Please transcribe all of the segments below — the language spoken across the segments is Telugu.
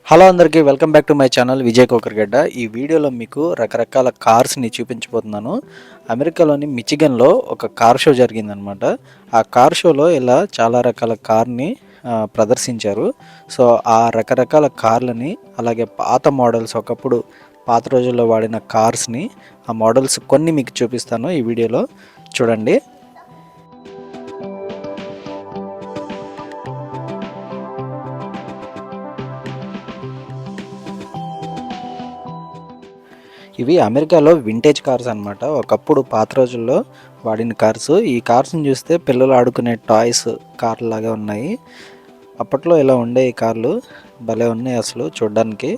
హలో అందరికీ welcome back to my channel Vijay Kokargadda. ఈ వీడియోలో మీకు రకరకాల కార్స్ని చూపించబోతున్నాను. అమెరికాలోని మిచిగన్లో ఒక కార్ షో జరిగిందనమాట. ఆ కార్ షోలో ఇలా చాలా రకాల కార్ని ప్రదర్శించారు. సో ఆ రకరకాల కార్లని, అలాగే పాత మోడల్స్, ఒకప్పుడు పాత రోజుల్లో వాడిన కార్స్ని, ఆ మోడల్స్ కొన్ని మీకు చూపిస్తాను. ఈ వీడియోలో చూడండి. ఇవి అమెరికాలో వింటేజ్ కార్స్ అనమాట. ఒకప్పుడు పాత రోజుల్లో వాడిన కార్స్. ఈ కార్స్ని చూస్తే పిల్లలు ఆడుకునే టాయ్స్ కార్లు లాగా ఉన్నాయి. అప్పట్లో ఇలా ఉండే ఈ కార్లు భలే ఉన్నాయి అసలు చూడ్డానికి.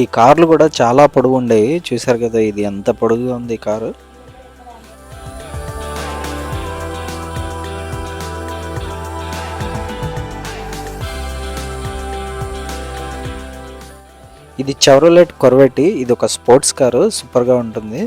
ఈ కార్లు కూడా చాలా పొడుగు ఉండేవి. చూసారు కదా, ఇది ఎంత పొడుగుగా ఉంది ఈ కారు. ఇది చెవ్రోలెట్ కొర్వెట్టి. ఇది ఒక స్పోర్ట్స్ కారు, సూపర్గా ఉంటుంది.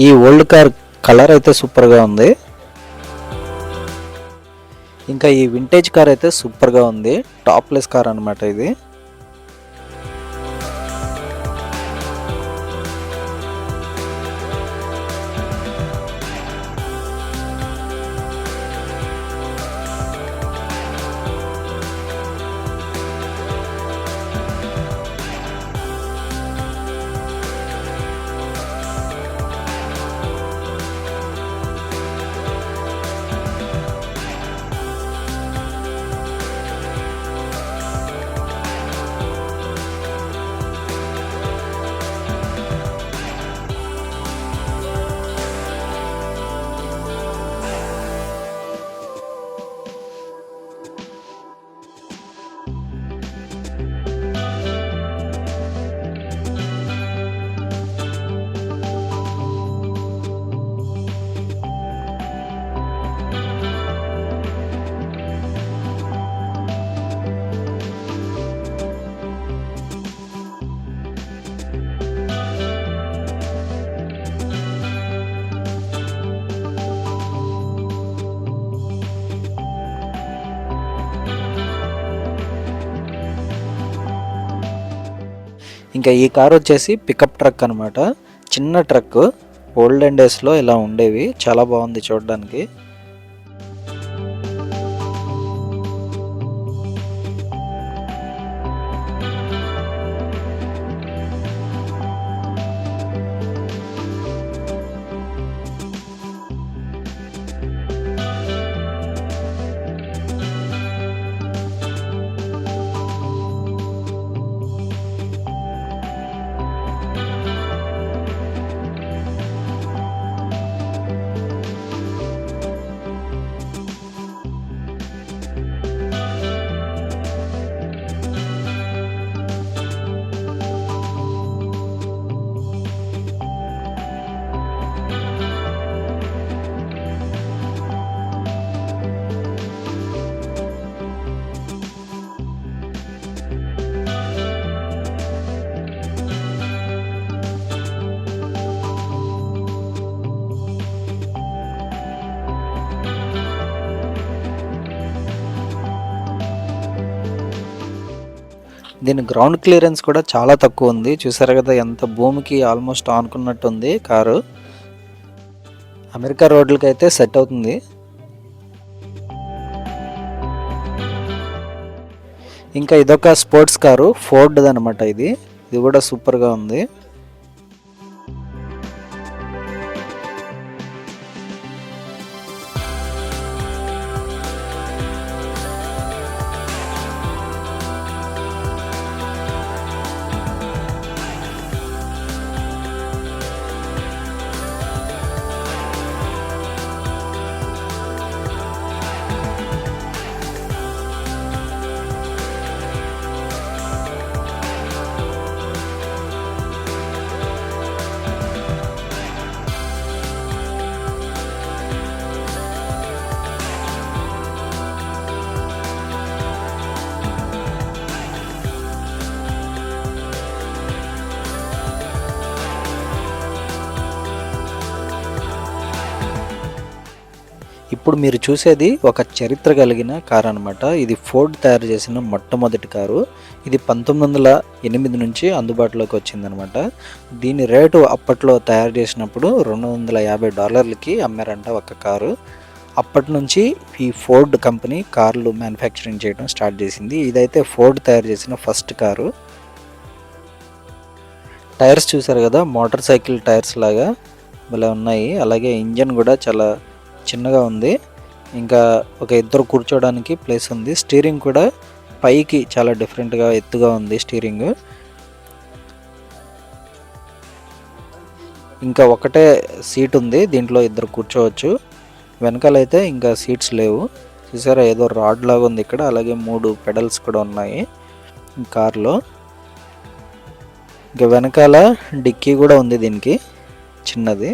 ఈ ఓల్డ్ కార్ కలర్ అయితే సూపర్గా ఉంది. ఇంకా ఈ వింటేజ్ కార్ అయితే సూపర్గా ఉంది. టాప్లెస్ కార్ అనమాట ఇది. ఇంకా ఈ కార్ వచ్చేసి పికప్ ట్రక్ అనమాట. చిన్న ట్రక్. ఓల్డెన్ డేస్లో ఇలా ఉండేవి. చాలా బాగుంది చూడడానికి. దీని గ్రౌండ్ క్లియరెన్స్ కూడా చాలా తక్కువ ఉంది. చూసారు కదా ఎంత భూమికి ఆల్మోస్ట్ ఆనుకున్నట్టు ఉంది కారు. అమెరికా రోడ్లకి అయితే సెట్ అవుతుంది. ఇంకా ఇదొక స్పోర్ట్స్ కారు, ఫోర్డ్ అనమాట. ఇది కూడా సూపర్గా ఉంది. ఇప్పుడు మీరు చూసేది ఒక చరిత్ర కలిగిన కారు అనమాట. ఇది ఫోర్డ్ తయారు చేసిన మొట్టమొదటి కారు. ఇది 1908 నుంచి అందుబాటులోకి వచ్చిందనమాట. దీని రేటు అప్పట్లో తయారు చేసినప్పుడు $250కి అమ్మారంట ఒక కారు. అప్పటి నుంచి ఈ ఫోర్డ్ కంపెనీ కార్లు మ్యానుఫ్యాక్చరింగ్ చేయడం స్టార్ట్ చేసింది. ఇదైతే ఫోర్డ్ తయారు చేసిన ఫస్ట్ కారు. టైర్స్ చూసారు కదా, మోటార్ సైకిల్ టైర్స్ లాగా భలే ఉన్నాయి. అలాగే ఇంజన్ కూడా చాలా చిన్నగా ఉంది. ఇంకా ఒక ఇద్దరు కూర్చోడానికి ప్లేస్ ఉంది. స్టీరింగ్ కూడా పైకి చాలా డిఫరెంట్గా ఎత్తుగా ఉంది స్టీరింగ్. ఇంకా ఒకటే సీట్ ఉంది, దీంట్లో ఇద్దరు కూర్చోవచ్చు. వెనకాలైతే ఇంకా సీట్స్ లేవు. చూసారా ఏదో రాడ్ లాగా ఉంది ఇక్కడ. అలాగే 3 పెడల్స్ కూడా ఉన్నాయి కార్లో. ఇంకా వెనకాల డిక్కీ కూడా ఉంది దీనికి చిన్నది.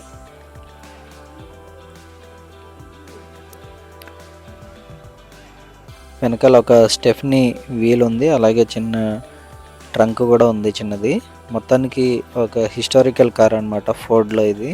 వెనకాల ఒక స్టెఫ్నీ వీల్ ఉంది. అలాగే చిన్న ట్రంక్ కూడా ఉంది చిన్నది. మొత్తానికి ఒక హిస్టారికల్ కార్ అనమాట ఫోర్డ్లో ఇది.